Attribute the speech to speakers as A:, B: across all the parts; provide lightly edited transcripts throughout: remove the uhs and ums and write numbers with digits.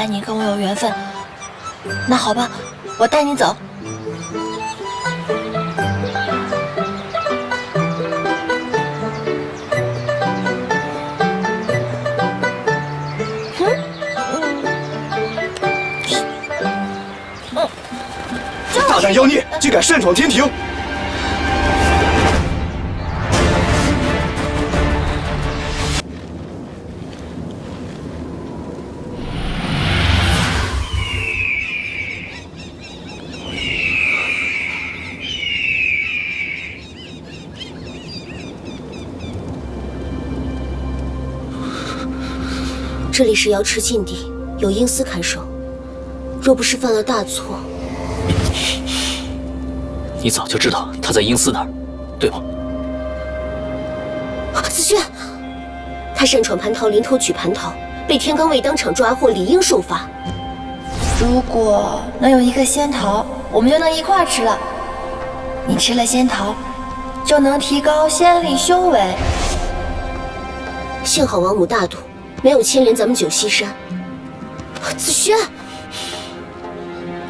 A: 你跟我有缘分。那好吧，我带你走。
B: 大胆妖孽，竟敢擅闯天庭！
C: 这里是瑶池禁地，有阴司看守。若不是犯了大错，
D: 你早就知道他在阴司那儿，对吗？
C: 子轩，他擅闯蟠桃林偷取蟠桃，被天罡卫当场抓获，理应受罚。
A: 如果能有一个仙桃，我们就能一块吃了。你吃了仙桃，就能提高仙力修为。
C: 幸好王母大度，没有牵连咱们九溪山。子轩，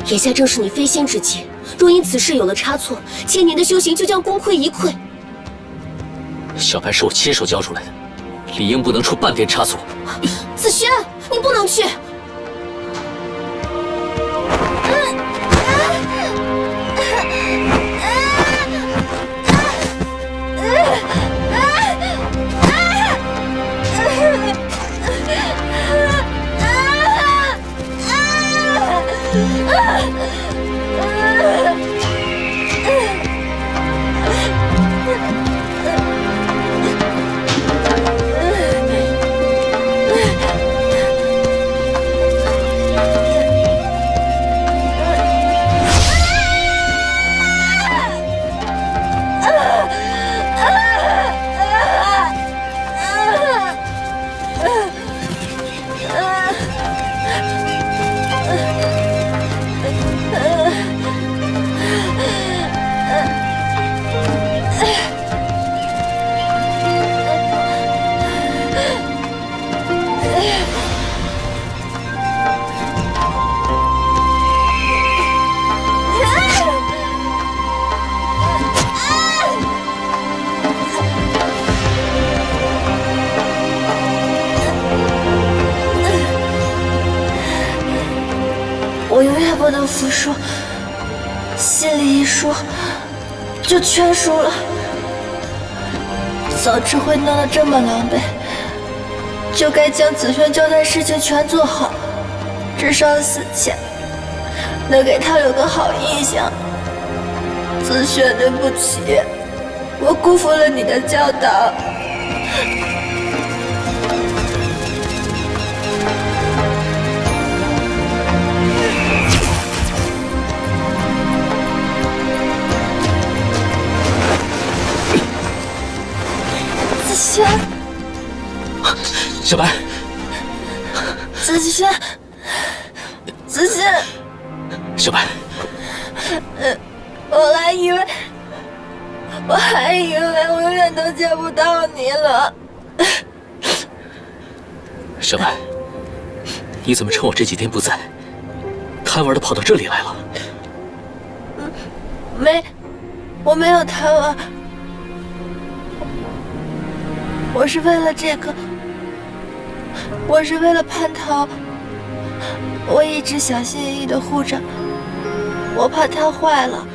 C: 眼下正是你飞仙之际，若因此事有了差错，千年的修行就将功亏一篑。
D: 小白是我亲手教出来的，理应不能出半点差错。
C: 子轩，你不能去！
A: 我永远不能服输，心里一输就全输了。早知会闹得这么狼狈，就该将子轩交代事情全做好，至少死前能给他留个好印象。子轩，对不起，我辜负了你的教导。子轩，
D: 小白，
A: 子轩，子轩，
D: 小白，
A: 我还以为我永远都见不到你了。
D: 小白，你怎么趁我这几天不在，贪玩的跑到这里来了？
A: 我没有贪玩，我是为了这个，我是为了蟠桃，我一直小心翼翼的护着，我怕它坏了。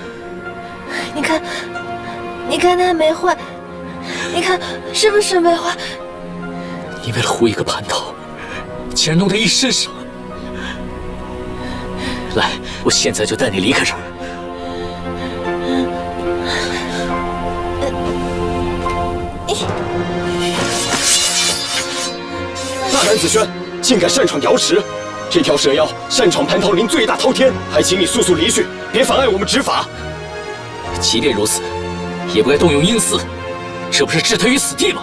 A: 你看它没坏，你看是不是没坏？
D: 你为了护一个蟠桃，竟然弄得一身伤。来，我现在就带你离开这儿。
B: 大胆子轩，竟敢擅闯瑶池！这条蛇妖擅闯蟠桃林，罪大滔天，还请你速速离去，别妨碍我们执法。
D: 即便如此，也不该动用阴司，这不是置他于死地吗？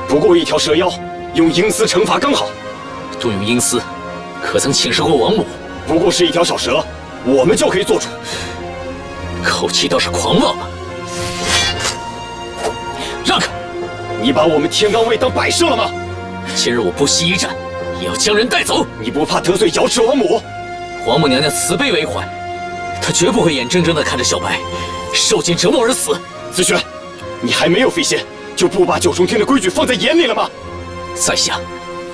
B: 不过一条蛇妖，用阴司惩罚刚好。
D: 动用阴司，可曾请示过王母？
B: 不过是一条小蛇，我们就可以做主。
D: 口气倒是狂妄了。让开！
B: 你把我们天罡卫当摆设了吗？
D: 今日我不惜一战，也要将人带走。
B: 你不怕得罪瑶池王母？
D: 王母娘娘慈悲为怀，她绝不会眼睁睁地看着小白受尽折磨而死。
B: 紫萱，你还没有飞仙，就不把九重天的规矩放在眼里了吗？
D: 在下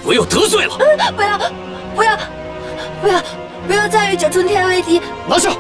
D: 唯有得罪了。
A: 不要，不要，不要，不要再与九重天为敌！
B: 拿下！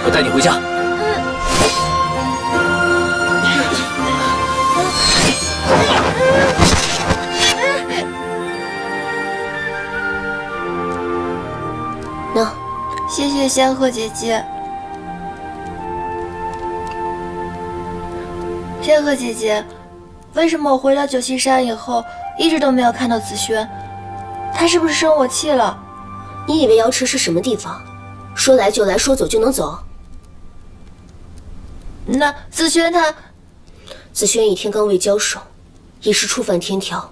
D: 我带你回家。
C: 喏，
A: 谢谢仙鹤姐姐。仙鹤姐姐，为什么我回到九溪山以后，一直都没有看到紫萱？她是不是生我气了？
C: 你以为瑶池是什么地方？说来就来，说走就能走？
A: 那紫萱她……
C: 紫萱与天罡卫交手，已是触犯天条。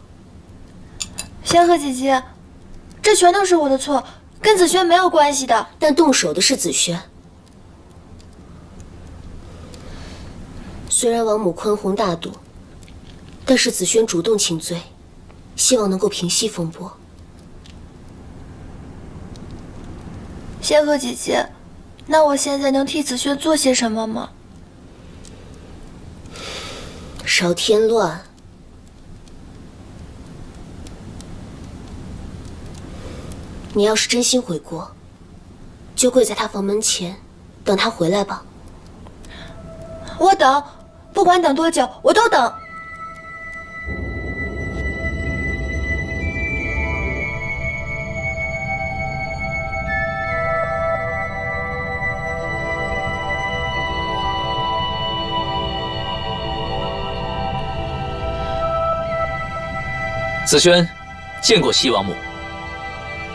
A: 仙鹤姐姐，这全都是我的错，跟紫萱没有关系的。
C: 但动手的是紫萱。虽然王母宽宏大度，但是紫萱主动请罪，希望能够平息风波。
A: 仙鹤姐姐，那我现在能替紫萱做些什么吗？
C: 少添乱。你要是真心悔过，就跪在他房门前，等他回来吧。
A: 我等，不管等多久，我都等。
D: 紫萱见过西王母。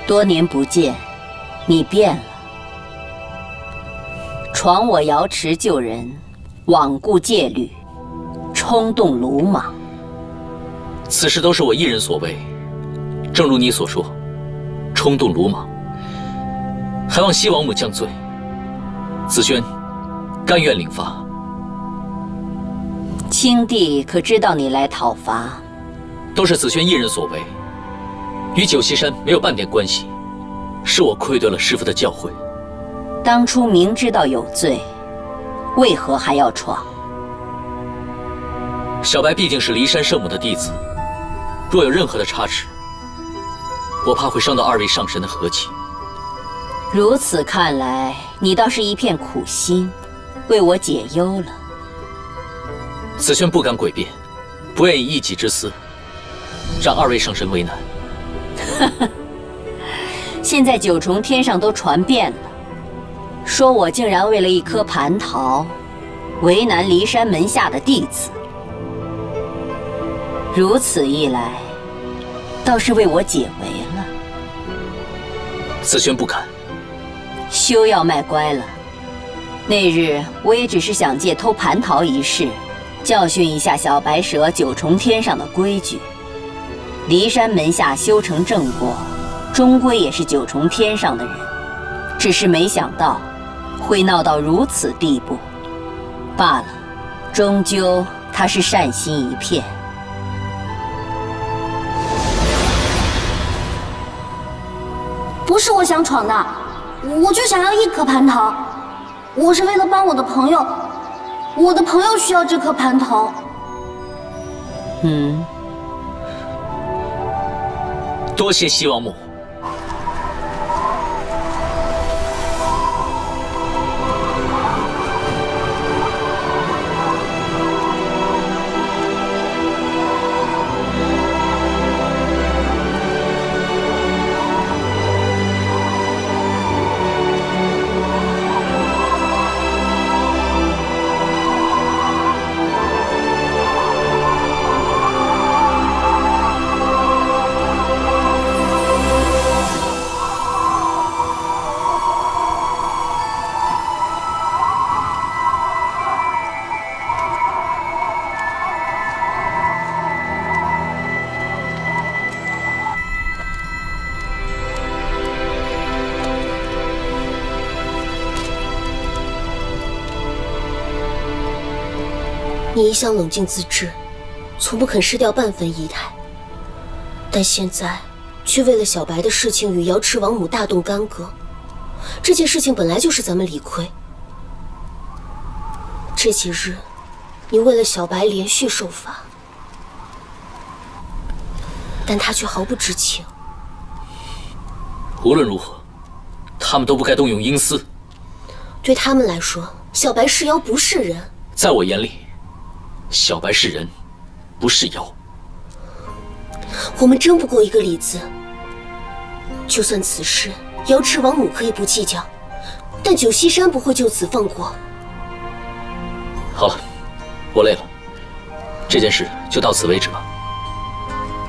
E: 多年不见，你变了。闯我瑶池救人，罔顾戒律，冲动鲁莽。
D: 此事都是我一人所为，正如你所说，冲动鲁莽，还望西王母降罪。紫萱甘愿领罚。
E: 青帝可知道你来讨伐？
D: 都是紫萱一人所为，与九溪山没有半点关系，是我愧对了师父的教诲。
E: 当初明知道有罪，为何还要闯？
D: 小白毕竟是骊山圣母的弟子，若有任何的差池，我怕会伤到二位上神的和气。
E: 如此看来，你倒是一片苦心，为我解忧了。
D: 紫萱不敢诡辩，不愿以一己之私让二位上神为难。
E: 现在九重天上都传遍了，说我竟然为了一颗蟠桃，为难骊山门下的弟子。如此一来，倒是为我解围了。
D: 紫萱不敢。
E: 休要卖乖了。那日我也只是想借偷蟠桃一事，教训一下小白蛇九重天上的规矩。骊山门下修成正果，终归也是九重天上的人，只是没想到会闹到如此地步。罢了，终究他是善心一片。
F: 不是我想闯的，我就想要一颗蟠桃。我是为了帮我的朋友，我的朋友需要这颗蟠桃。
D: 多谢西王母。
C: 你一向冷静自制，从不肯失掉半分仪态，但现在却为了小白的事情与瑶池王母大动干戈。这件事情本来就是咱们理亏，这几日你为了小白连续受罚，但他却毫不知情。
D: 无论如何，他们都不该动用阴司。
C: 对他们来说，小白是妖不是人。
D: 在我眼里，小白是人，不是妖。
C: 我们争不过一个理字。就算此事瑶池王母可以不计较，但九溪山不会就此放过。
D: 好了，我累了，这件事就到此为止吧。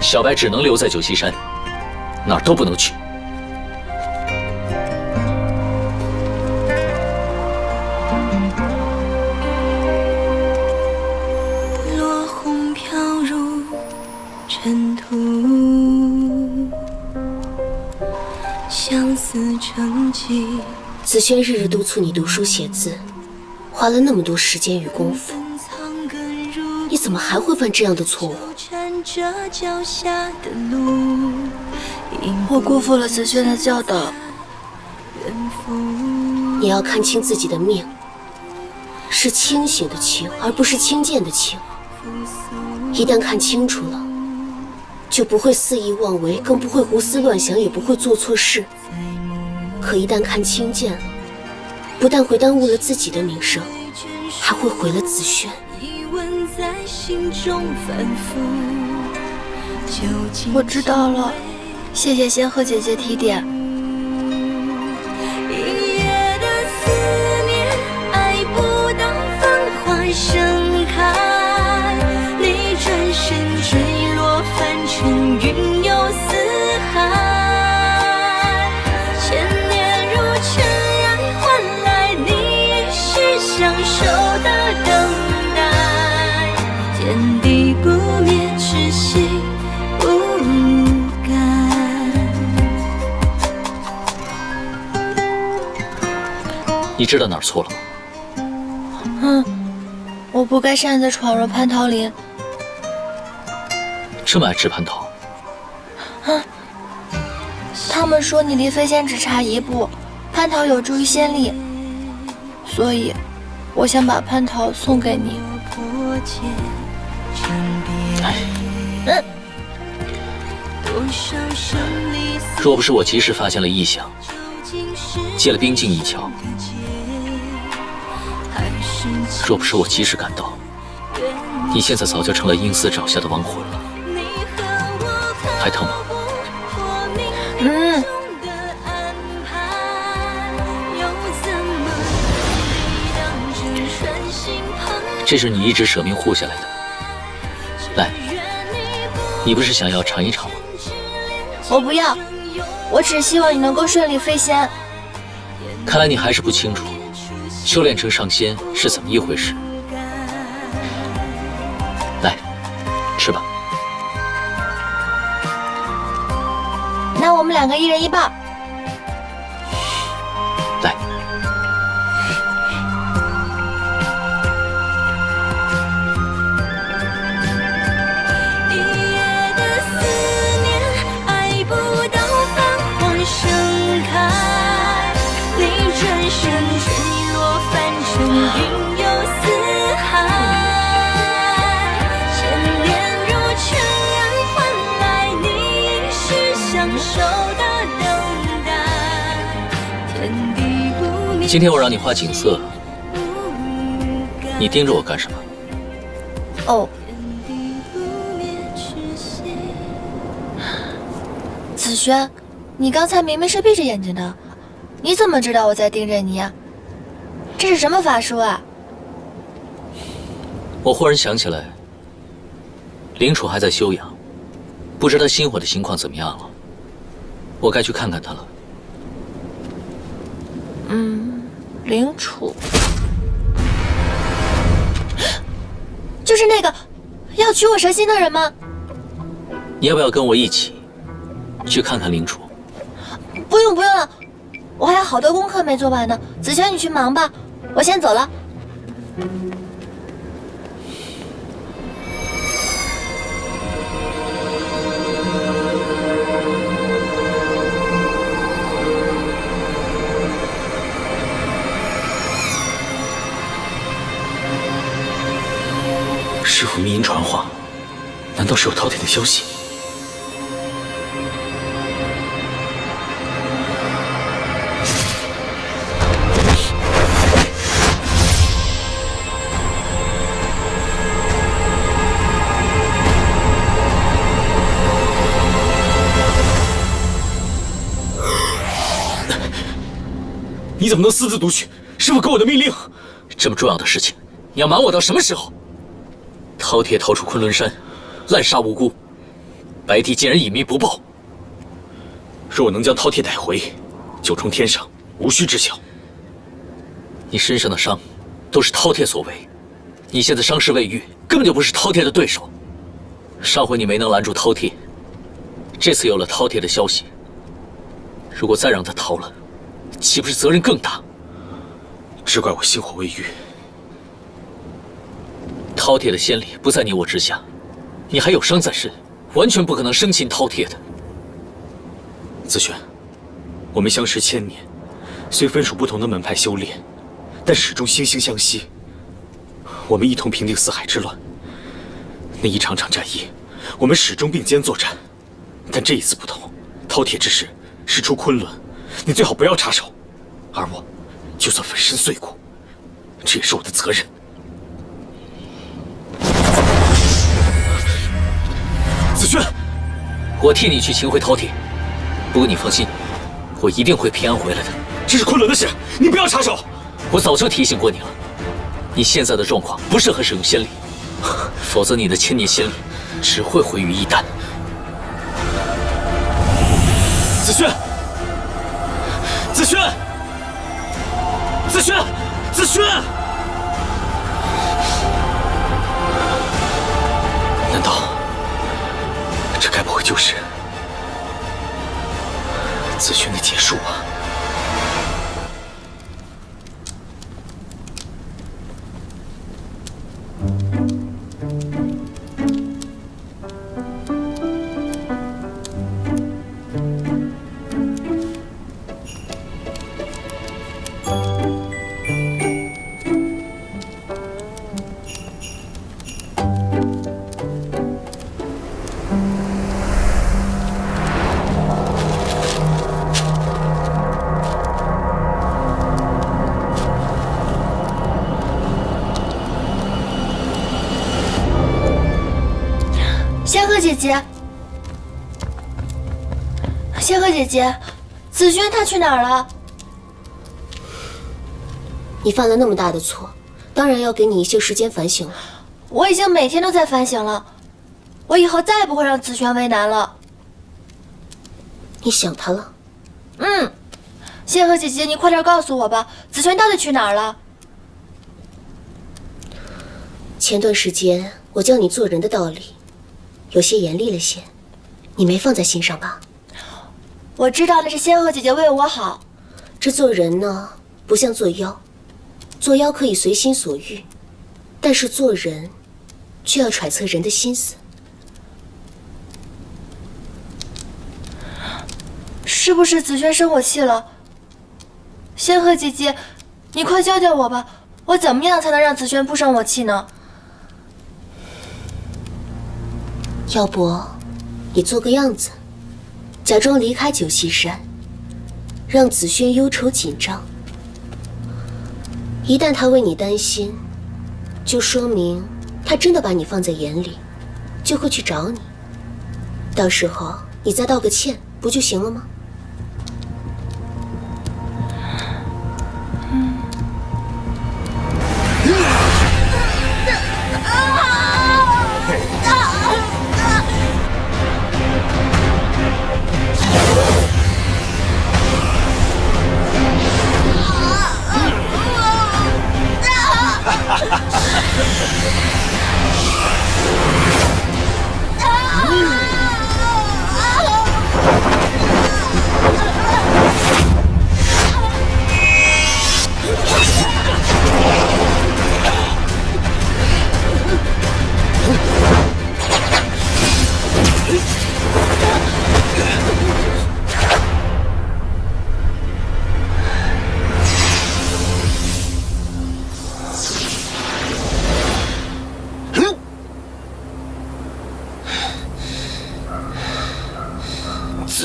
D: 小白只能留在九溪山，哪儿都不能去。
A: 落红飘入尘土，相思成疾。
C: 子轩日日督促你读书写字，花了那么多时间与功夫，你怎么还会犯这样的错误？
A: 我辜负了子轩的教导。
C: 你要看清自己的命，是清醒的清，而不是轻贱的轻。一旦看清楚了，就不会肆意妄为，更不会胡思乱想，也不会做错事。可一旦看清贱了，不但会耽误了自己的名声，还会毁了子轩。
A: 我知道了，谢谢仙鹤姐姐提点。
G: 一夜的思念，爱不到繁花盛开，你转身坠落凡尘，云游四海。千年如尘埃，换来你一世相守的等待，天地不灭，痴心不改。
D: 你知道哪儿错了吗？
A: 我不该擅自闯入蟠桃林。
D: 这么爱吃蟠桃，
A: 他们说你离飞仙只差一步，蟠桃有助于仙力，所以我想把蟠桃送给你。
D: 若不是我及时发现了异象，借了冰镜一瞧，若不是我及时赶到，你现在早就成了阴司爪下的亡魂了。还疼吗？这是你一直舍命护下来的。来，你不是想要尝一尝吗？
A: 我不要，我只希望你能够顺利飞仙。
D: 看来你还是不清楚，修炼成上仙是怎么一回事。来，吃吧。
A: 那我们两个一人一半。
D: 来。
G: 一夜的思念，爱不到繁花盛开，你转身坠落凡尘，云游四海。千年如尘埃，换来你一世相守的等待，天地不灭。
D: 今天我让你画景色，你盯着我干什么？
A: 哦，子轩，你刚才明明是闭着眼睛的，你怎么知道我在盯着你呀？这是什么法术啊？
D: 我忽然想起来，灵楚还在休养，不知他心火的情况怎么样了。我该去看看他了。
A: 灵楚，就是那个要取我蛇心的人吗？
D: 你要不要跟我一起去看看灵楚？
A: 不用不用了，我还有好多功课没做完呢。子轩，你去忙吧，我先走了。
D: 从密音传话，难道是有饕餮的消息？
B: 你怎么能私自读取？师父给我的命令。
D: 这么重要的事情，你要瞒我到什么时候？饕餮逃出昆仑山，滥杀无辜，白帝竟然隐秘不报。
B: 若我能将饕餮带回，九重天上无需知晓。
D: 你身上的伤，都是饕餮所为。你现在伤势未愈，根本就不是饕餮的对手。上回你没能拦住饕餮，这次有了饕餮的消息，如果再让他逃了，岂不是责任更大？
B: 只怪我心火未愈。
D: 饕餮的先例不在你我之下，你还有伤在身，完全不可能生擒饕餮的。
B: 子轩，我们相识1000年，虽分属不同的门派修炼，但始终惺惺相惜。我们一同平定四海之乱，那一场场战役，我们始终并肩作战。但这一次不同，饕餮之事事出昆仑，你最好不要插手。而我，就算粉身碎骨，这也是我的责任。子轩，
D: 我替你去擒回饕餮，不过你放心，我一定会平安回来的。
B: 这是昆仑的事，你不要插手。
D: 我早就提醒过你了，你现在的状况不适合使用仙力，否则你的千年仙力只会毁于一旦。
B: 子轩，子轩，子轩，子轩！难道这该不会就是子轩的结束吧？
A: 仙鹤姐姐，仙鹤姐姐，子轩他去哪儿了？
C: 你犯了那么大的错，当然要给你一些时间反省了。
A: 我已经每天都在反省了，我以后再也不会让子轩为难了。
C: 你想他了？
A: 嗯，仙鹤姐姐，你快点告诉我吧，子轩到底去哪儿了？
C: 前段时间我教你做人的道理，有些严厉了些，你没放在心上吧？
A: 我知道那是仙鹤姐姐为我好。
C: 这做人呢，不像做妖，做妖可以随心所欲，但是做人却要揣测人的心思。
A: 是不是子轩生我气了？仙鹤姐姐，你快教教我吧，我怎么样才能让子轩不生我气呢？
C: 要不，你做个样子，假装离开九溪山，让子轩忧愁紧张。一旦他为你担心，就说明他真的把你放在眼里，就会去找你。到时候你再道个歉，不就行了吗？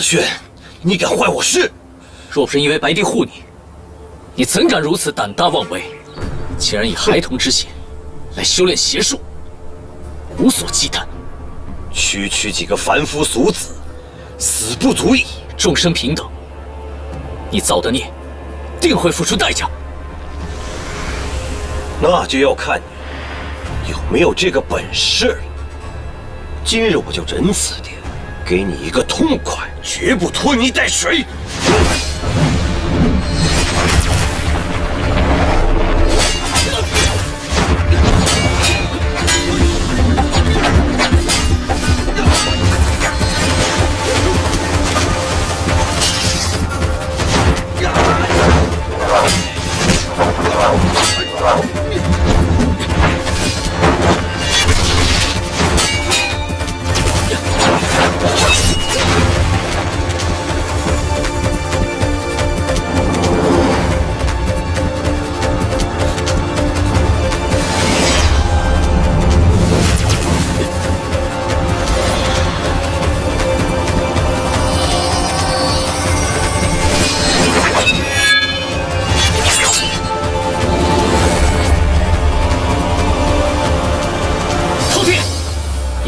H: 轩，你敢坏我师？
D: 若不是因为白帝护你，你怎敢如此胆大妄为？竟然以孩童之血来修炼邪术，无所忌惮。
H: 区区几个凡夫俗子，死不足矣。
D: 众生平等，你造的孽，定会付出代价。
H: 那就要看你有没有这个本事了。今日我就仁慈点，给你一个痛快，绝不拖泥带水。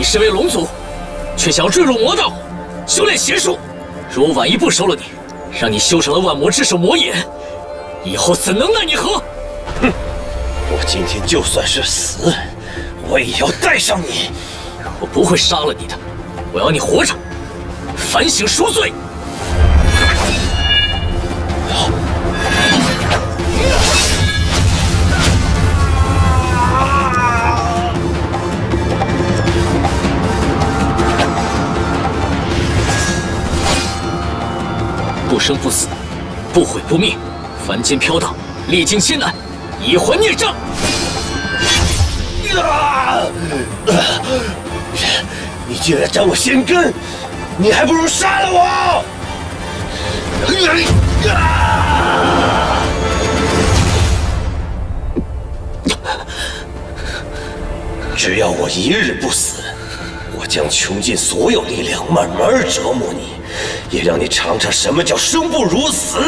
D: 身为龙族，却想要坠入魔道，修炼邪术。若我晚一步收了你，让你修成了万魔之首魔眼，以后怎能奈你何？
H: 哼！我今天就算是死，我也要带上你。
D: 我不会杀了你的，我要你活着，反省赎罪。不生不死，不毁不灭，凡间飘荡，历经千难，以还孽障。
H: 你竟然占我先根，你还不如杀了我！只要我一日不死，我将穷尽所有力量，慢慢折磨你。也让你尝尝什么叫生不如死。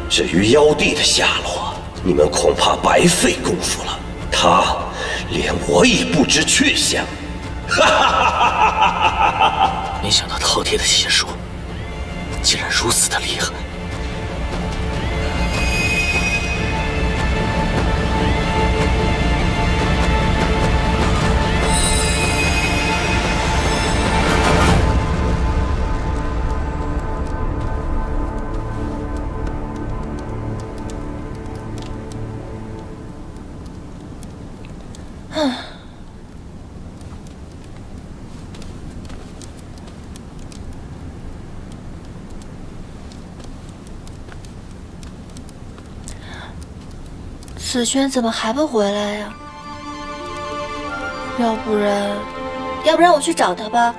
H: 至于妖帝的下落，你们恐怕白费功夫了。他连我也不知去向。
D: 没想到饕餮的邪术竟然如此的厉害。
A: 子轩怎么还不回来呀？要不然我去找他吧。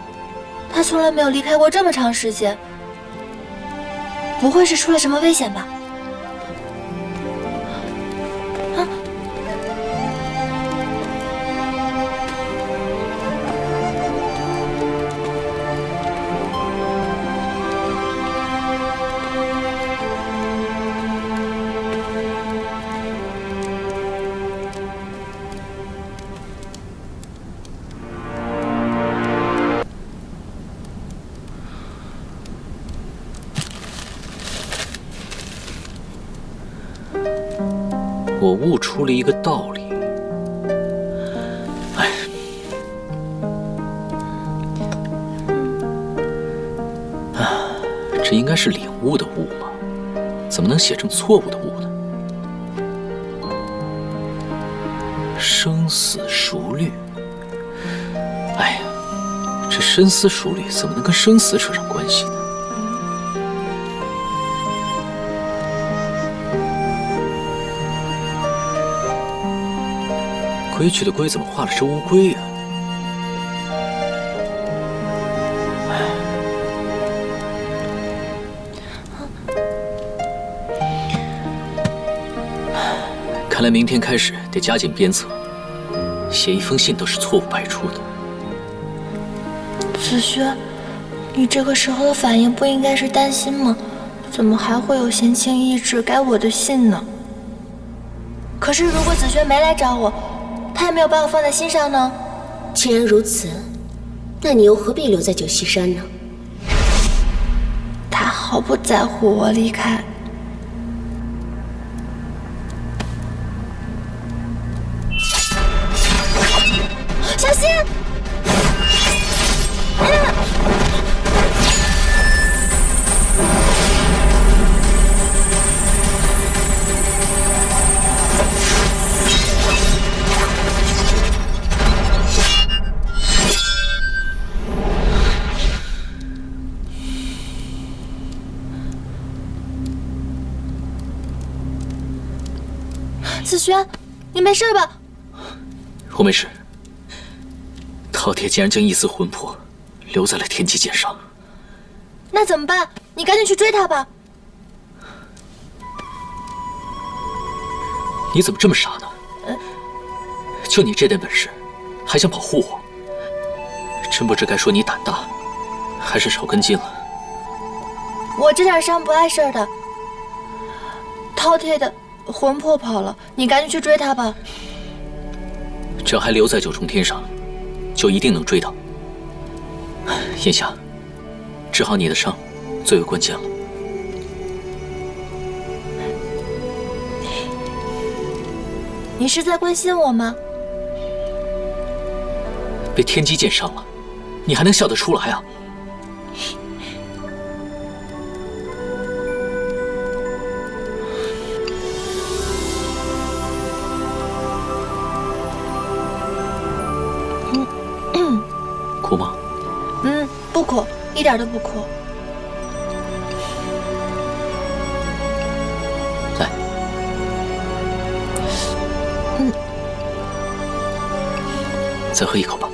A: 他从来没有离开过这么长时间，不会是出了什么危险吧？啊！
D: 我悟出了一个道理。哎，这应该是领悟的悟吗？怎么能写成错误的悟呢？生死熟虑。哎呀，这深思熟虑怎么能跟生死扯上关系呢？规矩的规怎么画了只乌龟呀？看来明天开始得加紧鞭策，写一封信都是错误百出的。
A: 子轩，你这个时候的反应不应该是担心吗？怎么还会有闲情逸致改我的信呢？可是如果子轩没来找我，他也没有把我放在心上呢？
C: 既然如此，那你又何必留在九溪山呢？
A: 他毫不在乎我离开。小心！子轩，你没事吧？
D: 我没事。饕餮竟然将一丝魂魄留在了天机剑上，
A: 那怎么办？你赶紧去追他吧。
D: 你怎么这么傻呢？就你这点本事，还想保护我？真不知该说你胆大，还是少根筋了。
A: 我这点伤不碍事的。饕餮的魂魄跑了，你赶紧去追他吧。
D: 只要还留在九重天上，就一定能追到。眼下，治好你的伤最为关键了。
A: 你是在关心我吗？
D: 被天机剑伤了，你还能笑得出来啊？苦吗？
A: 不苦，一点都不苦。
D: 来，再喝一口吧。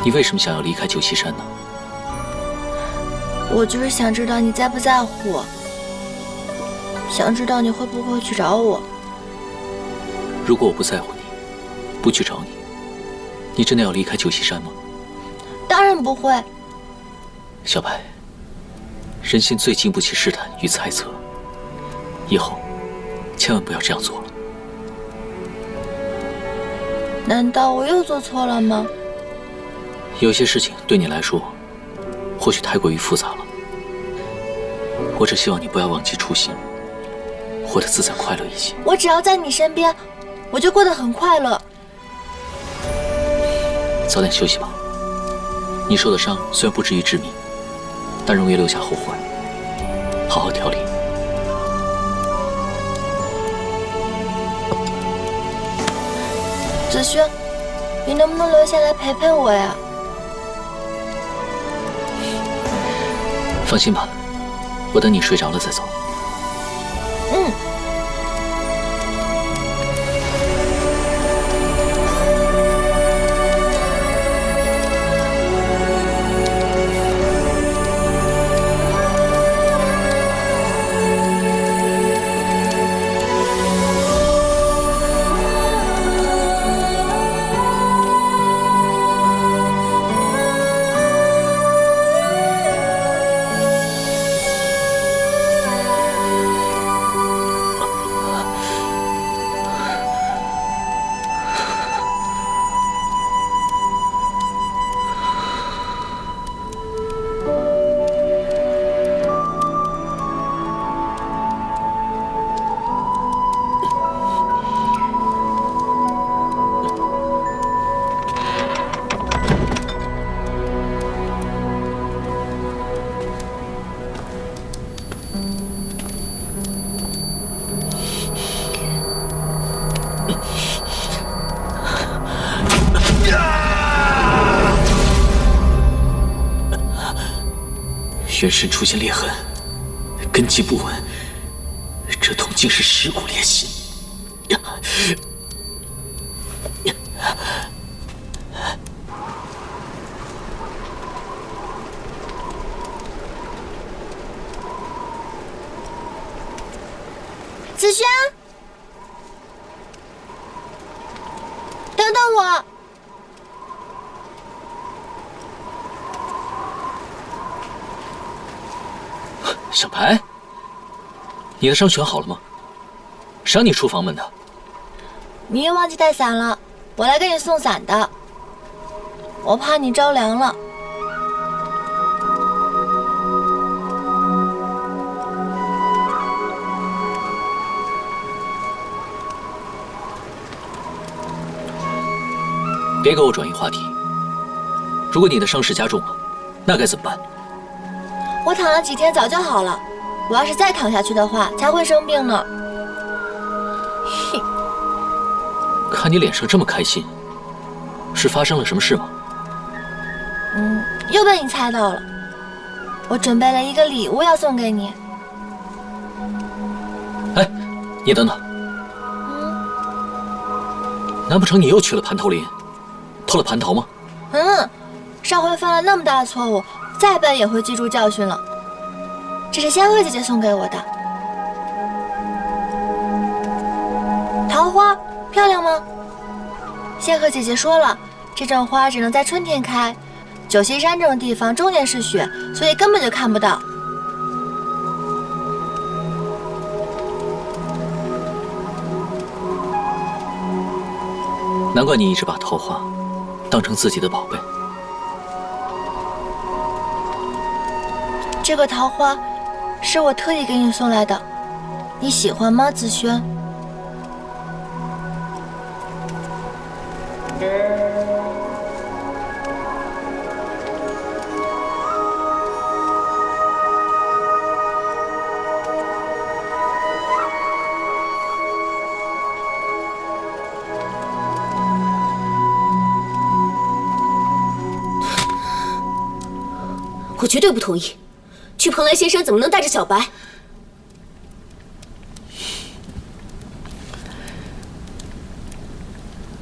D: 你为什么想要离开九溪山呢？
A: 我就是想知道你在不在乎我，想知道你会不会去找我。
D: 如果我不在乎你，不去找你，你真的要离开九溪山吗？
A: 当然不会。
D: 小白，人心最经不起试探与猜测，以后千万不要这样做了。
A: 难道我又做错了吗？
D: 有些事情对你来说，或许太过于复杂了。我只希望你不要忘记初心，活得自在快乐一些。
A: 我只要在你身边，我就过得很快乐。
D: 早点休息吧。你受的伤虽然不至于致命，但容易留下后患，好好调理。
A: 子轩，你能不能留下来陪陪我呀？
D: 放心吧，我等你睡着了再走。元神出现裂痕，根基不稳，这痛竟是蚀骨裂心。
A: 子轩，等等我！
D: 小白，你的伤全好了吗？谁让你出房门的？
A: 你又忘记带伞了，我来给你送伞的。我怕你着凉了。
D: 别给我转移话题。如果你的伤势加重了，那该怎么办？
A: 我躺了几天，早就好了。我要是再躺下去的话，才会生病呢。
D: 看你脸上这么开心，是发生了什么事吗？
A: 又被你猜到了。我准备了一个礼物要送给你。
D: 哎，你等等。难不成你又去了蟠桃林，偷了蟠桃吗？
A: 上回犯了那么大的错误，再笨也会记住教训了。这是仙鹤姐姐送给我的桃花，漂亮吗？仙鹤姐姐说了，这种花只能在春天开，九溪山这种地方终年是雪，所以根本就看不到。
D: 难怪你一直把桃花当成自己的宝贝。
A: 这个桃花是我特意给你送来的，你喜欢吗，子轩？
C: 我绝对不同意。去蓬莱仙山怎么能带着小白？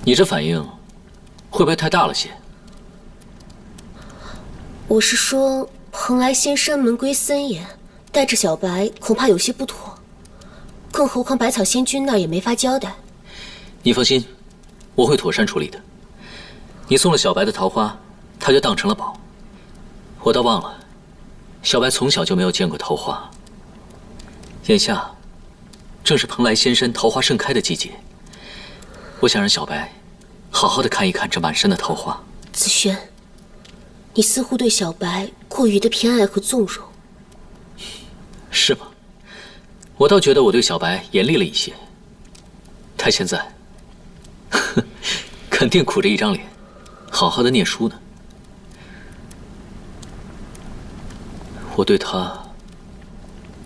D: 你这反应会不会太大了些？
C: 我是说，蓬莱仙山门规森严，带着小白恐怕有些不妥。更何况百草仙君那儿也没法交代。
D: 你放心，我会妥善处理的。你送了小白的桃花，他就当成了宝。我倒忘了，小白从小就没有见过桃花。眼下正是蓬莱仙山桃花盛开的季节，我想让小白好好的看一看这满山的桃花。
C: 子轩，你似乎对小白过于的偏爱和纵容。
D: 是吗？我倒觉得我对小白严厉了一些。他现在肯定苦着一张脸，好好的念书呢。我对他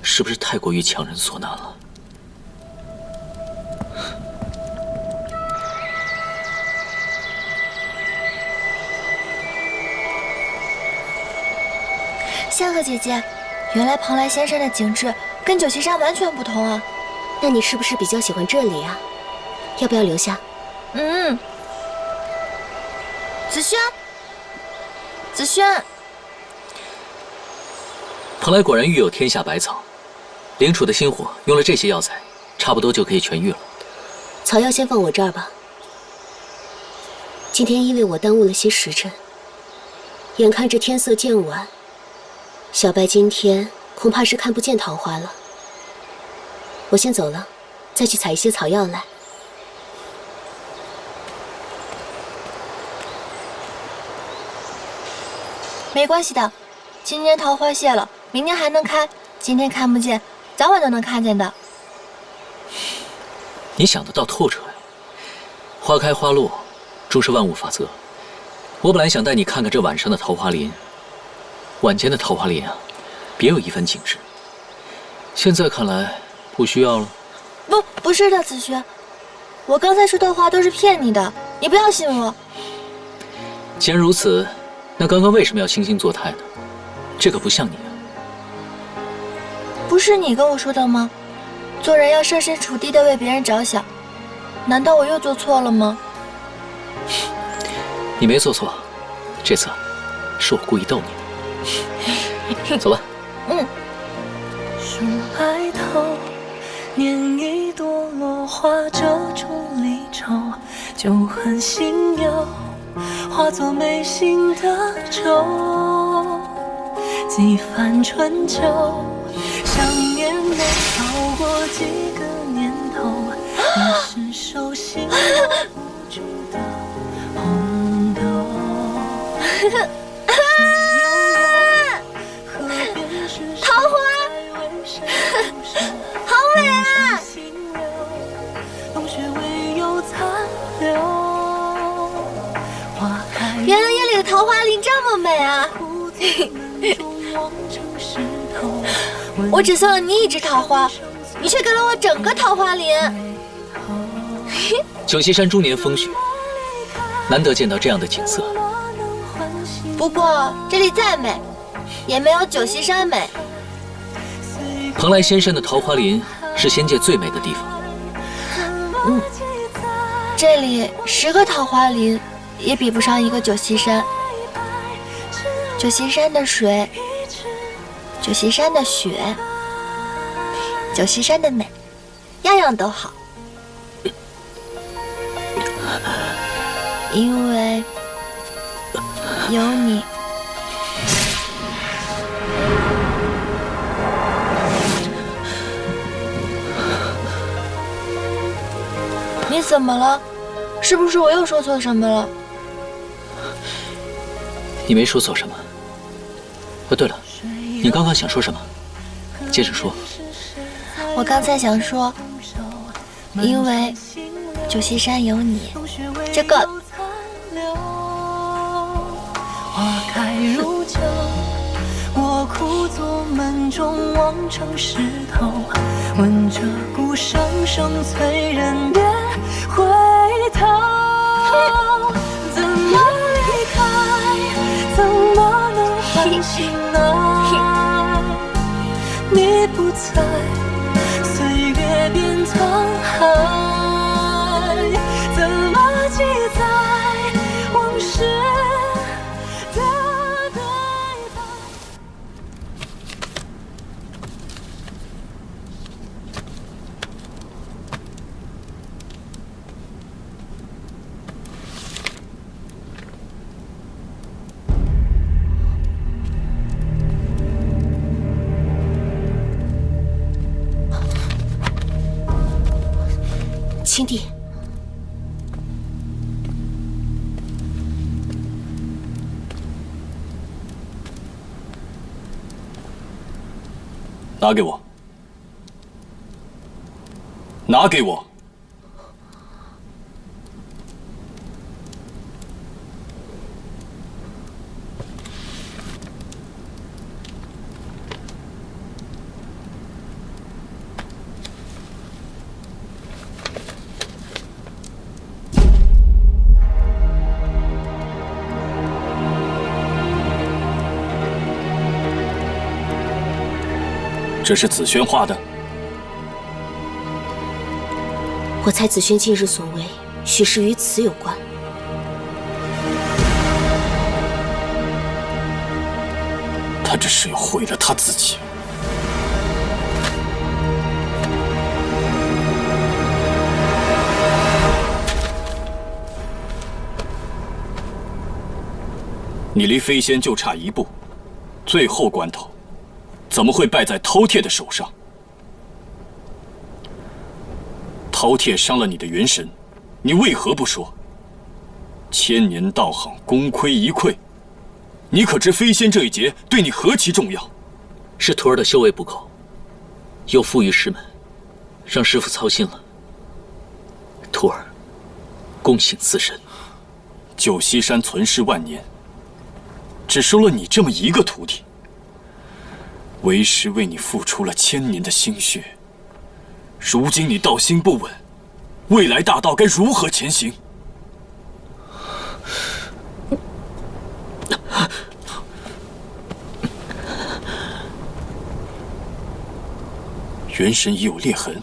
D: 是不是太过于强人所难了？
A: 仙鹤姐姐，原来蓬莱仙山的景致跟九溪山完全不同啊！
C: 那你是不是比较喜欢这里啊？要不要留下？
A: 子轩，子轩。
D: 蓬莱果然育有天下百草，灵楚的心火用了这些药材，差不多就可以痊愈了。
C: 草药先放我这儿吧。今天因为我耽误了些时辰，眼看着天色渐晚，小白今天恐怕是看不见桃花了。我先走了，再去采一些草药来。
A: 没关系的，今年桃花谢了，明年还能开。今天看不见，早晚都能看见的。
D: 你想得倒透彻呀！花开花落，终是万物法则。我本来想带你看看这晚上的桃花林，晚间的桃花林啊，别有一番景致。现在看来不需要了。
A: 不是的，子轩，我刚才说的话都是骗你的，你不要信我。
D: 既然如此，那刚刚为什么要惺惺作态呢？这可不像你啊。
A: 不是你跟我说的吗？做人要设身处地的为别人着想，难道我又做错了吗？
D: 你没做错，这次是我故意逗你的。走吧。
G: 树白头，拈一朵落花遮住离愁，就很轻描，化作眉心的皱。几番春秋，想念没超过几个年头，也是手心握不住的红豆。
A: 桃花，好美啊！原来夜里的桃花林这么美啊！我只送了你一枝桃花，你却给了我整个桃花林。
D: 九溪山终年风雪，难得见到这样的景色。
A: 不过这里再美，也没有九溪山美。
D: 蓬莱仙山的桃花林是仙界最美的地方。
A: 这里10个桃花林也比不上一个九溪山。九溪山的水，九溪山的雪，九溪山的美，样样都好。因为有你。你怎么了？是不是我又说错什么了？
D: 你没说错什么。哦，对了，你刚刚想说什么？接着说。
A: 我刚才想说，因为九溪山有你，这够了。
G: 花开如酒，我枯坐门中望成石头，闻着鼓声声催人别回头。怎么离开？怎么能唤醒爱？你不在，岁月变沧海，怎么记载往事的对白？
C: 青帝，
B: 拿给我，拿给我。这是紫萱画的。
C: 我猜紫萱近日所为，许是与此有关。
B: 他这是要毁了他自己。你离飞仙就差一步，最后关头，怎么会败在饕餮的手上？饕餮伤了你的元神，你为何不说？千年道行，功亏一篑。你可知飞仙这一劫对你何其重要？
D: 是徒儿的修为不够，又负于师门，让师父操心了。徒儿恭请赐身。
B: 九溪山存世万年，只收了你这么一个徒弟。为师为你付出了千年的心血，如今你道心不稳，未来大道该如何前行？元神已有裂痕，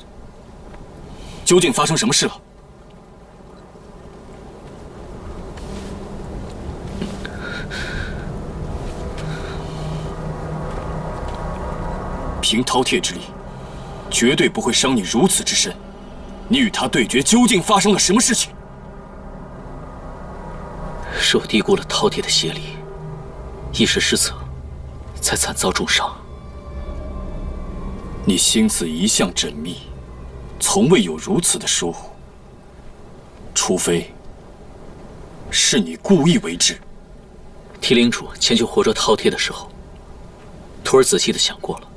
B: 究竟发生什么事了？凭饕餮之力，绝对不会伤你如此之深。你与他对决，究竟发生了什么事情？
D: 是我低估了饕餮的邪力，一时失策，才惨遭重伤。
I: 你心思一向缜密，从未有如此的疏忽，除非是你故意为之。
D: 提领主前去活捉饕餮的时候，徒儿仔细的想过了，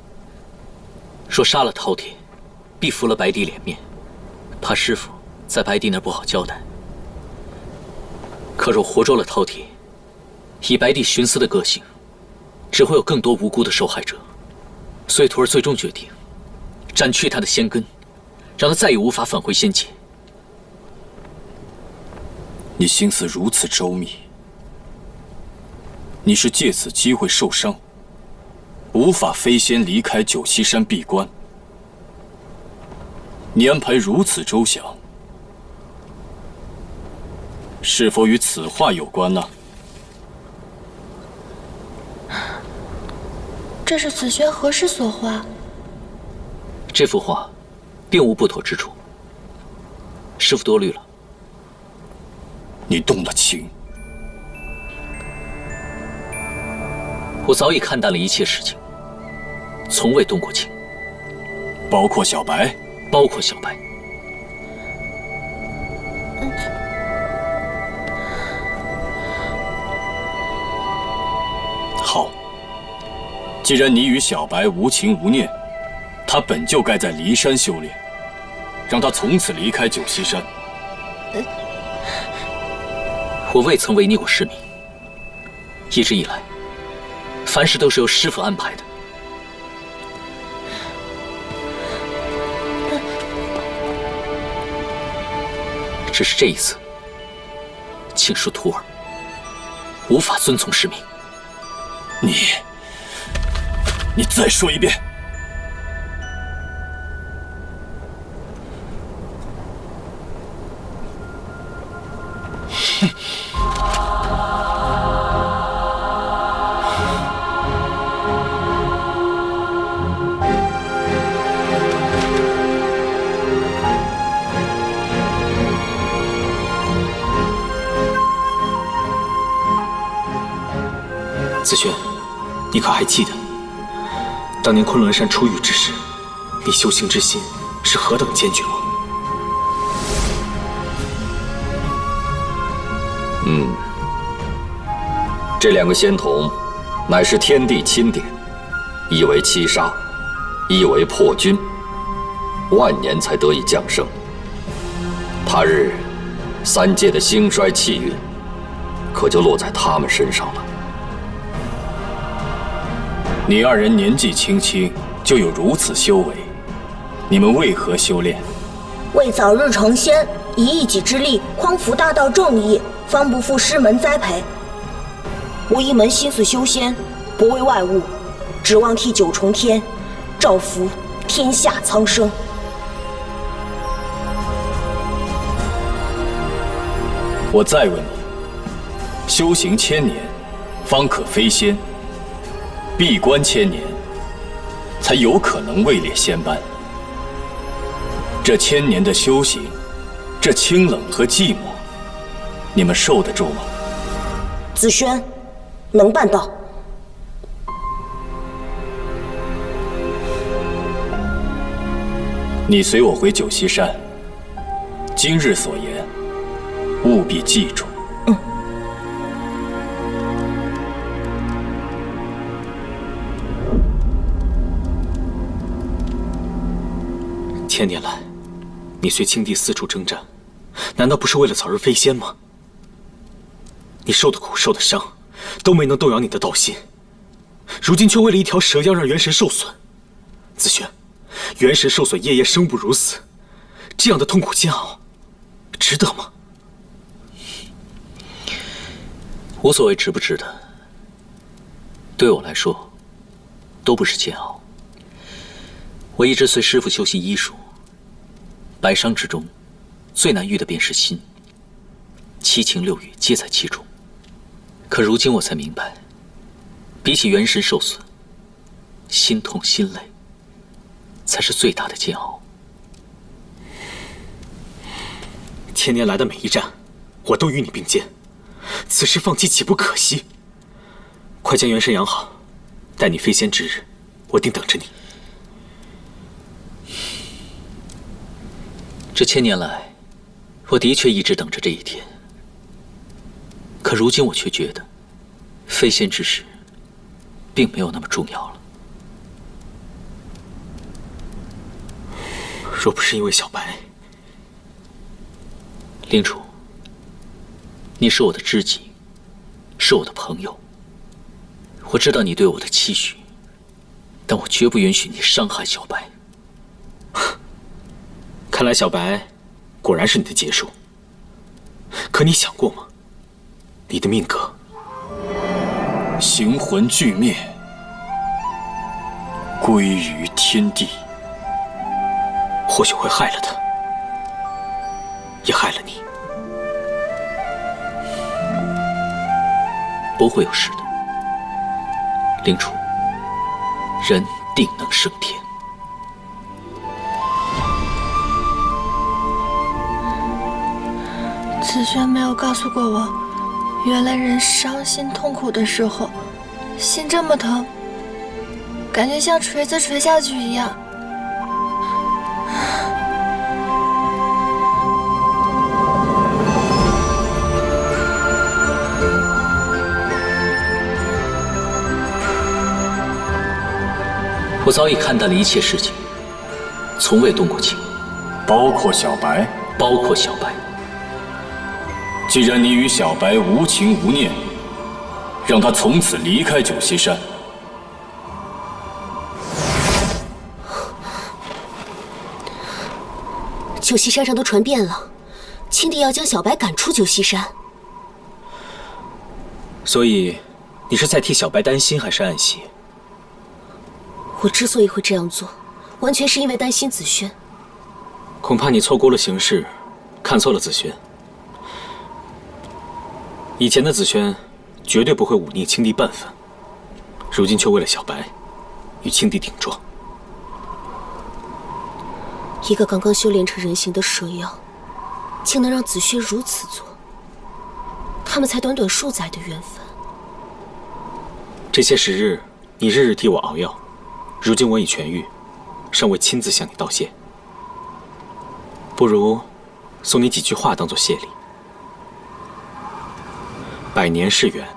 D: 说杀了饕餮，必服了白帝脸面，怕师傅在白帝那儿不好交代。可若活捉了饕餮，以白帝徇私的个性，只会有更多无辜的受害者。所以徒儿最终决定斩去他的仙根，让他再也无法返回仙界。
I: 你心思如此周密，你是借此机会受伤，无法飞仙离开九溪山闭关。你安排如此周详，是否与此话有关呢？
A: 这是子轩何时所画？
D: 这幅画并无不妥之处，师傅多虑了。
I: 你动了情。
D: 我早已看淡了一切事情，从未动过情。
I: 包括小白？
D: 包括小白。
I: 好，既然你与小白无情无念，他本就该在骊山修炼，让他从此离开九溪山。
D: 我未曾违逆过师命，一直以来，凡事都是由师父安排的。只是这一次，请恕徒儿无法遵从师命。
I: 你再说一遍。
B: 子轩，你可还记得，当年昆仑山出狱之时，你修行之心是何等坚决吗？
J: 这两个仙童，乃是天地钦点，一为七杀，一为破军，万年才得以降生。他日三界的兴衰气运，可就落在他们身上了。
I: 你二人年纪轻轻就有如此修为，你们为何修炼？
K: 为早日成仙，以一己之力匡扶大道正义，方不负师门栽培。我一门心思修仙，不为外物，指望替九重天造福天下苍生。
I: 我再问你，修行1000年，方可飞仙；闭关1000年，才有可能位列仙班。这1000年的修行，这清冷和寂寞，你们受得住吗？
K: 子轩，能办到。
I: 你随我回九溪山，今日所言，务必记住。
B: 1000年来，你随青帝四处征战，难道不是为了早日飞仙吗？你受的苦，受的伤，都没能动摇你的道心，如今却为了一条蛇妖让元神受损。子轩，元神受损，夜夜生不如死，这样的痛苦煎熬，值得吗？
D: 无所谓值不值得，对我来说，都不是煎熬。我一直随师父修习医术，百伤之中，最难愈的便是心，七情六欲皆在其中。可如今我才明白，比起元神受损，心痛心累，才是最大的煎熬。
B: 1000年来的每一战，我都与你并肩。此时放弃岂不可惜？快将元神养好，待你飞仙之日，我定等着你。
D: 这1000年来，我的确一直等着这一天。可如今我却觉得，飞仙之事，并没有那么重要了。
B: 若不是因为小白，
D: 灵楚，你是我的知己，是我的朋友。我知道你对我的期许，但我绝不允许你伤害小白。
B: 看来小白果然是你的结束。可你想过吗？你的命格，
I: 形魂俱灭，归于天地。
B: 或许会害了他，也害了你。
D: 不会有事的，灵楚，人定能升天。
A: 子轩没有告诉过我，原来人伤心痛苦的时候，心这么疼，感觉像锤子锤下去一样。
D: 我早已看淡了一切事情，从未动过情，
I: 包括小白。
D: 包括小白。
I: 既然你与小白无情无念，让他从此离开九溪山。
C: 九溪山上都传遍了，青帝要将小白赶出九溪山。
B: 所以，你是在替小白担心，还是暗喜？
C: 我之所以会这样做，完全是因为担心子轩。
B: 恐怕你错估了形势，看错了子轩。以前的子轩绝对不会忤逆青帝半分，如今却为了小白与青帝顶撞。
C: 一个刚刚修炼成人形的蛇妖，竟能让子轩如此做。他们才短短数载的缘分，
B: 这些时日你日日替我熬药，如今我已痊愈，尚未亲自向你道谢。不如送你几句话当做谢礼。100年是缘，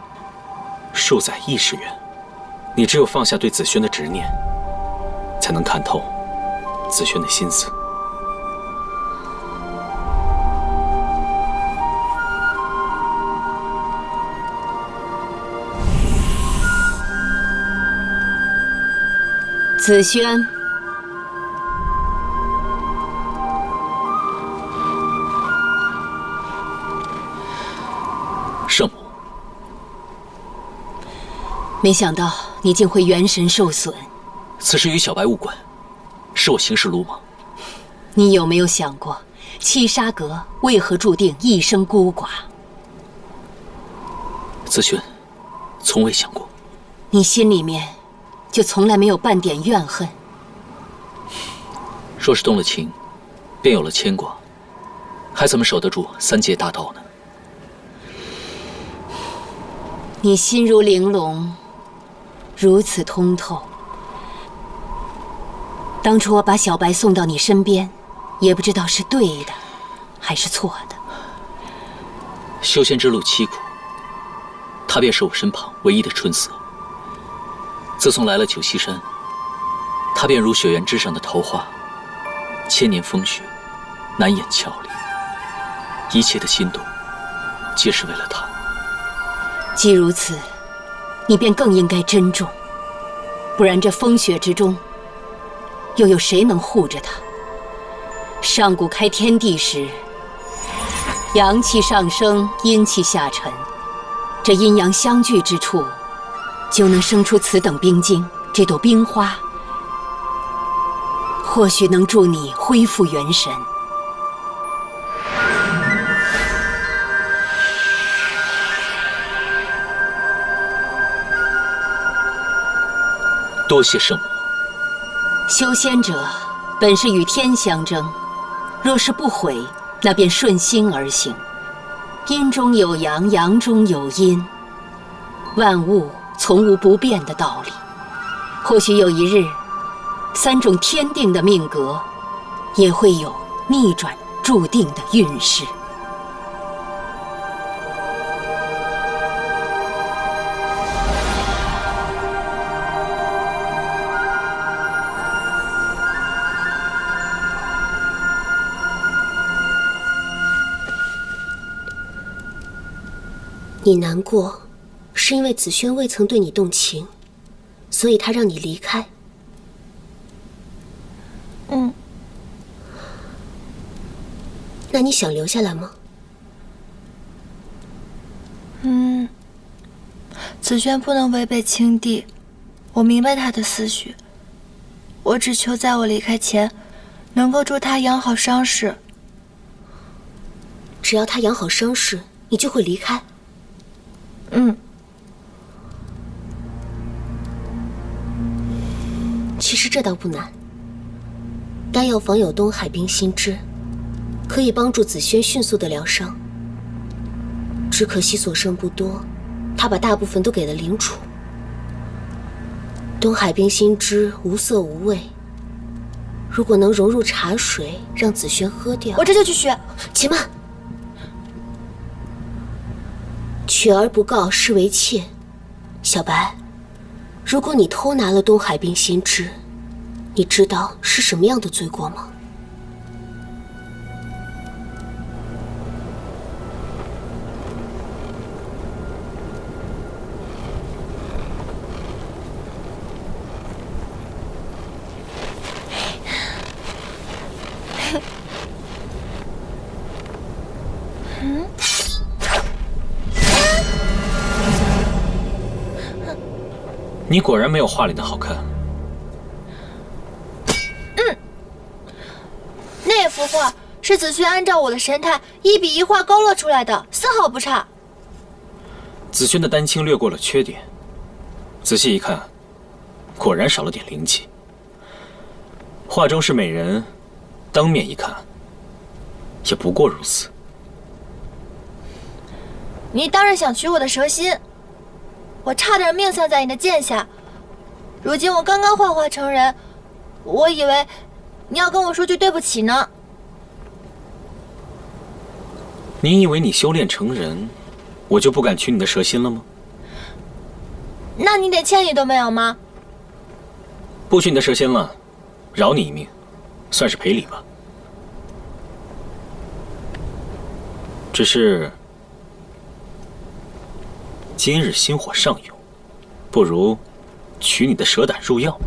B: 数载亦是缘。你只有放下对子轩的执念，才能看透子轩的心思。
E: 子轩，
D: 圣母，
E: 没想到你竟会元神受损。
D: 此事与小白无关，是我行事鲁莽。
E: 你有没有想过，七杀阁为何注定一生孤寡？
D: 子轩，从未想过。
E: 你心里面就从来没有半点怨恨？
D: 若是动了情，便有了牵挂，还怎么守得住3界大道呢？
E: 你心如玲珑，如此通透。当初我把小白送到你身边，也不知道是对的，还是错的。
D: 修仙之路凄苦，他便是我身旁唯一的春色。自从来了九溪山，他便如雪原之上的桃花，1000年风雪，难掩俏丽。一切的心动，皆是为了他。
E: 既如此，你便更应该珍重，不然这风雪之中，又有谁能护着他？上古开天地时，阳气上升，阴气下沉，这阴阳相聚之处，就能生出此等冰晶。这朵冰花，或许能助你恢复元神。
D: 多谢圣母。
E: 修仙者本是与天相争，若是不悔，那便顺心而行。阴中有阳，阳中有阴，万物从无不变的道理。或许有一日，3种天定的命格也会有逆转注定的运势。
C: 你难过，是因为紫萱未曾对你动情，所以他让你离开。那你想留下来吗？
A: 紫萱不能违背青帝，我明白他的思绪。我只求在我离开前，能够助他养好伤势。
C: 只要他养好伤势，你就会离开。其实这倒不难。丹药坊有东海冰心枝，可以帮助紫萱迅速的疗伤。只可惜所剩不多，他把大部分都给了灵楚。东海冰心枝无色无味，如果能融入茶水，让紫萱喝掉，
A: 我这就去学。
C: 且慢，取而不告是为妾。小白，如果你偷拿了东海冰心枝，你知道是什么样的罪过吗？
B: 你果然没有画里的好看。
A: 那幅画是紫萱按照我的神态1笔1画勾勒出来的，丝毫不差。
B: 紫萱的丹青略过了缺点，仔细一看，果然少了点灵气。画中是美人，当面一看，也不过如此。
A: 你当然想取我的蛇心，我差点命丧在你的剑下。如今我刚刚幻化成人，我以为你要跟我说句对不起呢。
B: 你以为你修炼成人，我就不敢取你的蛇心了吗？
A: 那你点歉意都没有吗？
B: 不取你的蛇心了，饶你一命，算是赔礼吧。只是今日心火上涌，不如取你的蛇胆入药。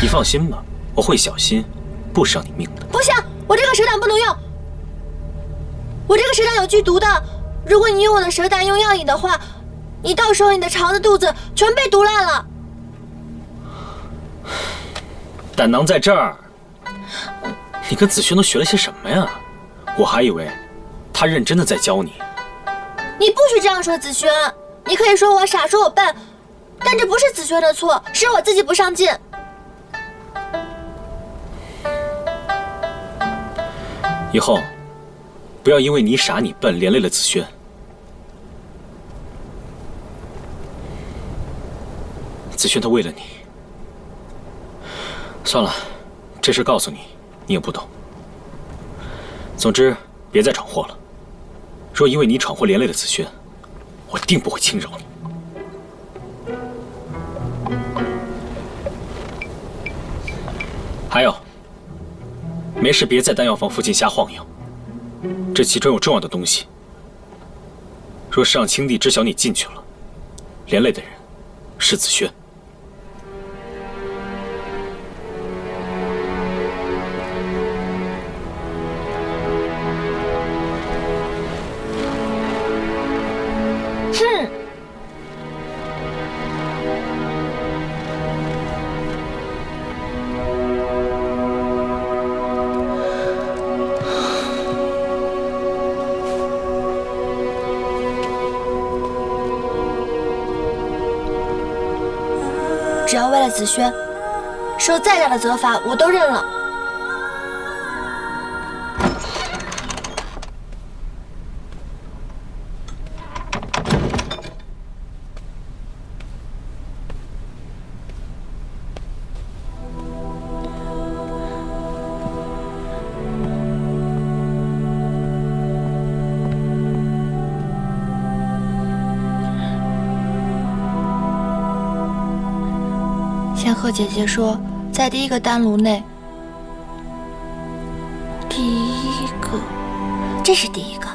B: 你放心吧，我会小心，不伤你命的。
A: 不行，我这个蛇胆不能用。我这个蛇胆有剧毒的，如果你用我的蛇胆用药引的话，你到时候你的肠子、肚子全被毒烂了。
B: 胆囊在这儿。你跟紫萱都学了些什么呀？我还以为他认真的在教你。
A: 你不许这样说紫萱，你可以说我傻，说我笨，但这不是紫萱的错，是我自己不上进。
B: 以后不要因为你傻你笨连累了紫萱。紫萱她为了你，算了，这事告诉你，你也不懂。总之，别再闯祸了。若因为你闯祸连累了紫萱，我定不会轻饶你。还有，没事别在丹药坊附近瞎晃悠，这其中有重要的东西。若是让青帝知晓你进去了，连累的人是紫萱。
A: 只要为了紫萱，受再大的责罚我都认了。和姐姐说，在第一个丹炉内。第一个，这是第一个。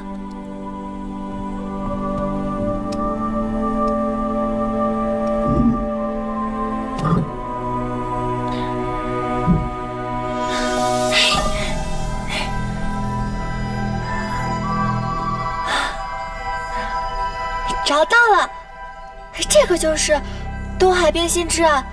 A: 找到了，这个就是东海冰心之啊！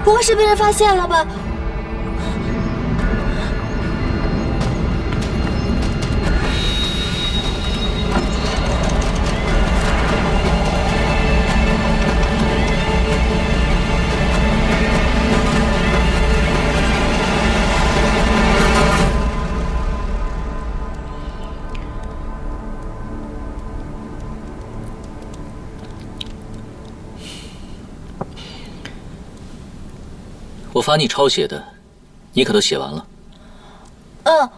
A: 不会是被人发现了吧？
D: 我罚你抄写的，你可都写完了？
A: 嗯，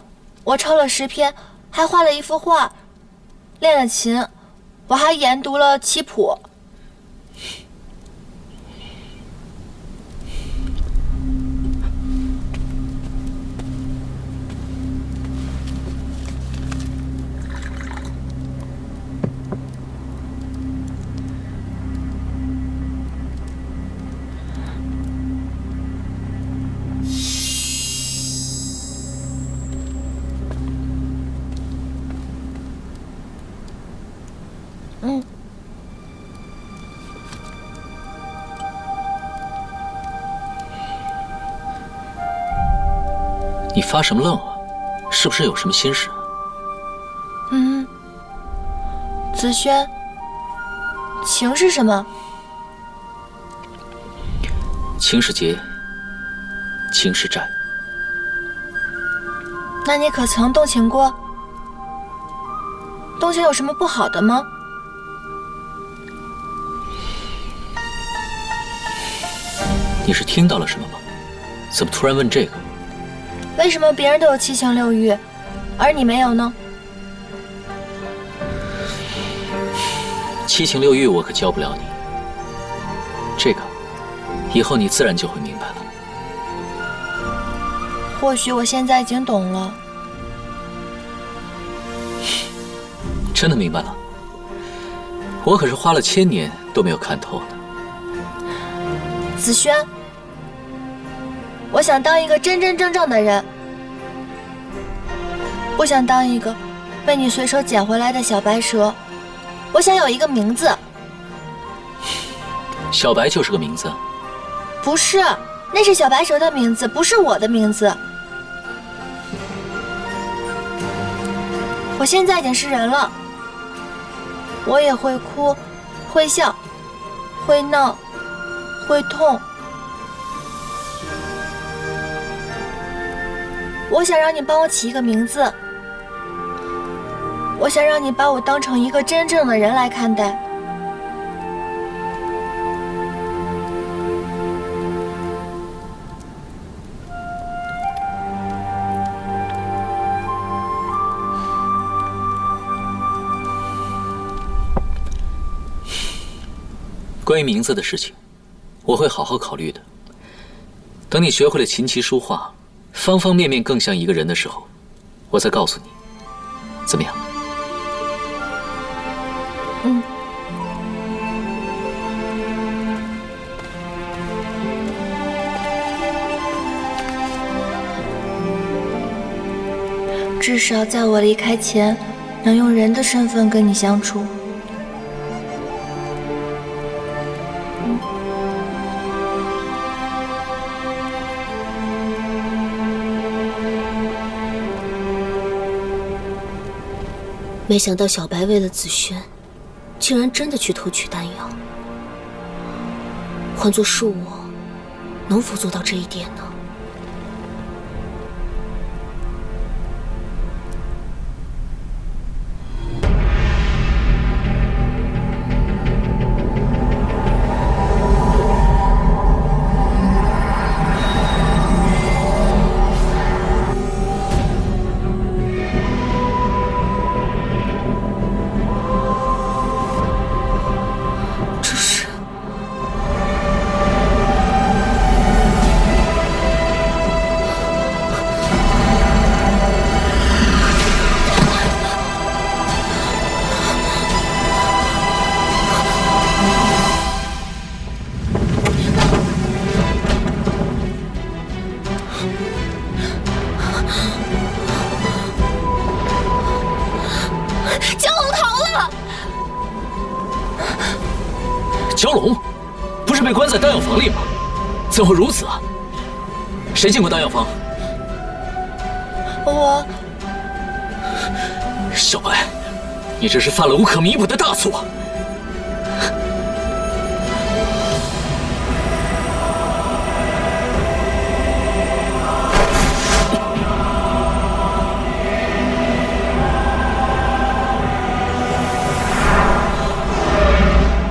A: 我抄了10篇，还画了一幅画，练了琴，我还研读了棋谱。
D: 你发什么愣啊？是不是有什么心事？
A: 子轩，情是什么？
D: 情是劫，情是债。
A: 那你可曾动情过？动情有什么不好的吗？
D: 你是听到了什么吗？怎么突然问这个？
A: 为什么别人都有7情6欲，而你没有呢
D: ？7情6欲我可教不了你，这个以后你自然就会明白了。
A: 或许我现在已经懂了。
D: 真的明白了？我可是花了1000年都没有看透呢。
A: 子轩，我想当一个真真正正的人，不想当一个被你随手捡回来的小白蛇。我想有一个名字。
D: 小白就是个名字？
A: 不是，那是小白蛇的名字，不是我的名字。我现在已经是人了，我也会哭，会笑，会闹，会痛。我想让你帮我起一个名字，我想让你把我当成一个真正的人来看待。
D: 关于名字的事情，我会好好考虑的。等你学会了琴棋书画，方方面面更像一个人的时候，我再告诉你，怎么样？
A: 至少在我离开前，能用人的身份跟你相处。
C: 没想到小白为了子轩，竟然真的去偷取丹药。换作是我，能否做到这一点呢？
D: 蛟龙，不是被关在丹药房里吗？怎会如此啊？谁进过丹药房？
A: 我。
D: 小白，你这是犯了无可弥补的大错。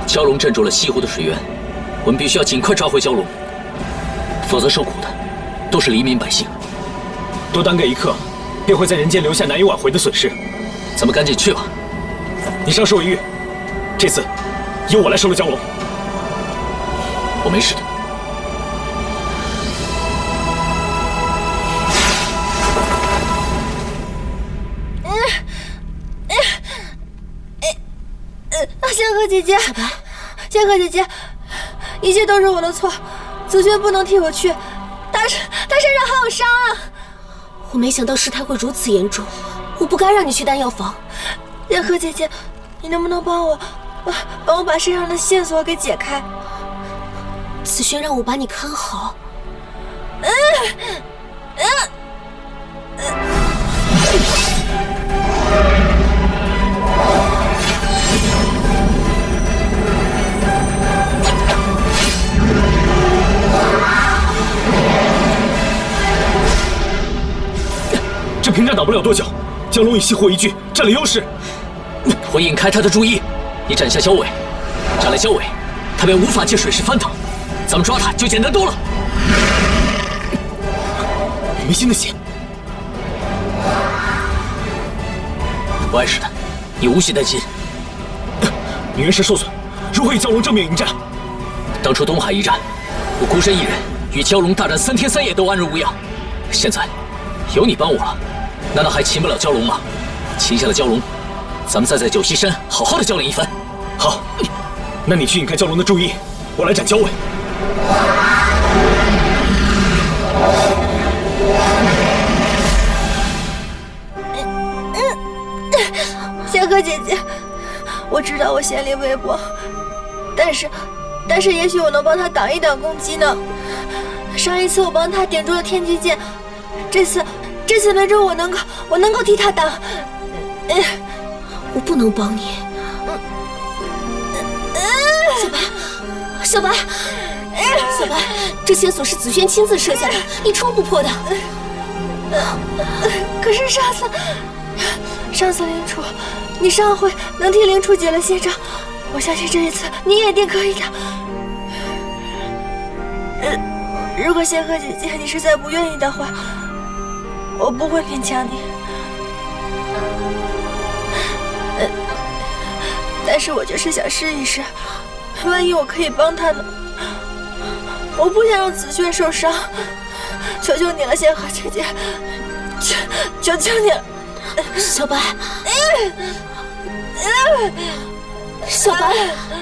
D: 蛟龙镇住了西湖的水源，我们必须要尽快抓回蛟龙，否则受苦的都是黎民百姓。
B: 多耽搁一刻，便会在人间留下难以挽回的损失。
D: 咱们赶紧去吧。
B: 你伤势未愈，这次由我来收了蛟龙。
D: 我没事的。
A: 仙鹤姐姐，仙鹤姐姐，一切都是我的错，紫萱不能替我去，她身上还有伤啊！
C: 我没想到事态会如此严重，我不该让你去丹药房。
A: 仙鹤姐姐，你能不能帮我把身上的线索给解开？
C: 紫萱让我把你看好。
B: 这屏障挡不了多久，蛟龙以西湖为据，占了优势。
D: 我引开他的注意，你斩下蛟尾，斩了蛟尾，他便无法借水势翻腾，咱们抓他就简单多了。
B: 没心的血，
D: 不碍事的，你无需担心。
B: 你元神受损，如何与蛟龙正面迎战？
D: 当初东海一战，我孤身一人与蛟龙大战3天3夜都安然无恙，现在有你帮我了，难道还擒不了蛟龙吗？擒下了蛟龙，咱们再在九溪山好好的较量一番。
B: 好，那你去引开蛟龙的注意，我来斩蛟尾。
A: 仙鹤姐姐，我知道我先力微薄，但是也许我能帮她挡一挡攻击呢。上一次我帮她顶住了天机剑，这次没准我能够替她挡。
C: 我不能帮你。小白，这线索是紫萱亲自设下的，你冲不破的。
A: 可是上次灵初，你上回能替灵初解了线障，我相信这一次你也一定可以的。如果仙鹤姐姐你实在不愿意的话，我不会勉强你。但是我就是想试一试，万一我可以帮她呢？我不想让紫萱受伤，求求你了，仙鹤姐姐，求你了。
C: 小白，小白。